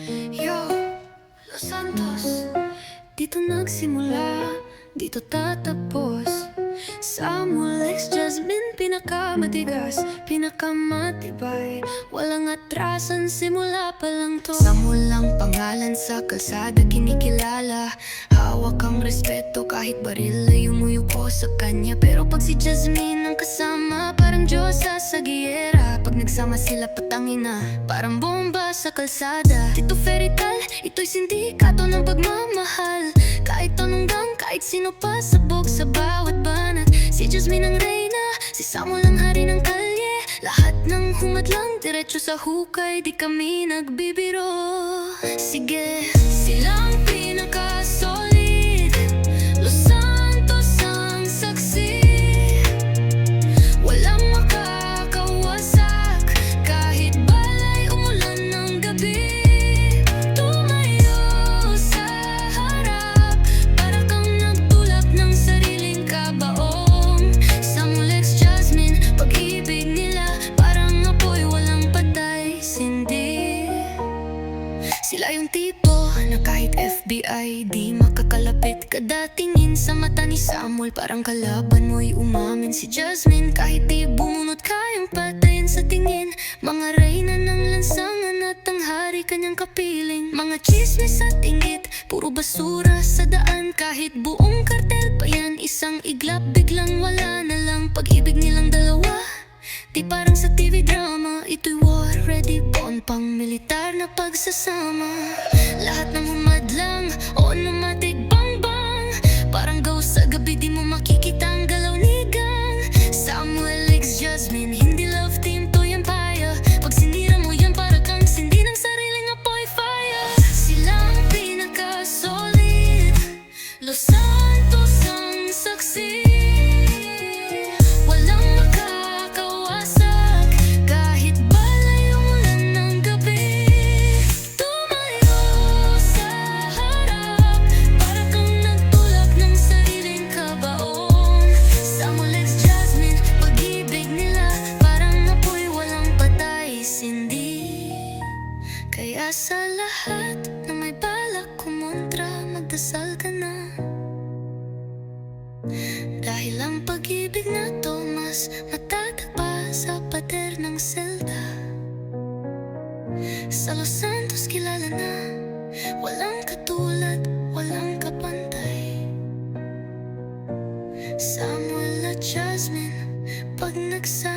Yo, Los Santos. Dito nagsimula, dito tatapos. Samuel X Jasmine, pinakamatigas, pinakamatibay. Walang atrasan, simula pa lang to. Samuel ang pangalan sa kalsada kinikilala. Hawak ang respeto kahit baril ay umuyuko sa kanya. Pero pag si Jasmine ang kasama, parang Diyosa sa giyera. Pag nagsama sila patangin na, parang bomba sa kalsada. Dito fairytale, ito'y sindikato ng pagmamahal. Kahit tanunggang, kahit sino pa sabog sa bawat banat. Si Jasmine ang reyna, si Samuel ang hari ng kalye. Lahat ng humadlang, diretso sa hukay, di kami nagbibiro. Sige, silang pinaka-solid, Los Santos ang saksi. Walang makakawasak, kahit balay umulan ng gabi. Tumayo sa harap, para kang nagtulak ng sariling kabaong. Samuel X Jasmine, pag-ibig nila parang apoy, walang patay, sindi. Sila yung tipo na kahit FBI di makakalapit. Kada tingin sa mata ni Samuel, parang kalaban mo'y umamin. Si Jasmine, kahit di bumunot, kayang patayin sa tingin. Mga reyna ng lansangan at ang hari kanyang kapiling. Mga chismis at inggit, puro basura sa daan. Kahit buong kartel pa yan, isang iglap, biglang wala na lang. Pag-ibig nilang dalawa, di parang sa TV drama. Ito'y war ready, pon pang militar na pagsasama. Lahat ng humadlang, automatic bang bang. Parang ghost sa gabi, di mo makikita ang galaw ni gang. Samuel X Jasmine, hindi love team to yan paya. Pag sinira mo yan, para kang sindi ng sariling apoy fire. Silang pinaka-solid, Los Santos ang saksi. Walang makakawasak, kahit balay umulan ng gabi. Tumayo sa harap, para kang nagtulak ng sariling kabaong. Samuel X Jasmine, pag-ibig nila parang apoy, walang patay, sindi. Kaya sa lahat na may balak kumontra, magdasal ka na. Dahil ang pag-ibig na to mas matatag pa sa pader ng selda. Sa Los Santos kilala na, walang katulad, walang kapantay. Samuel at Jasmine, pag nagsa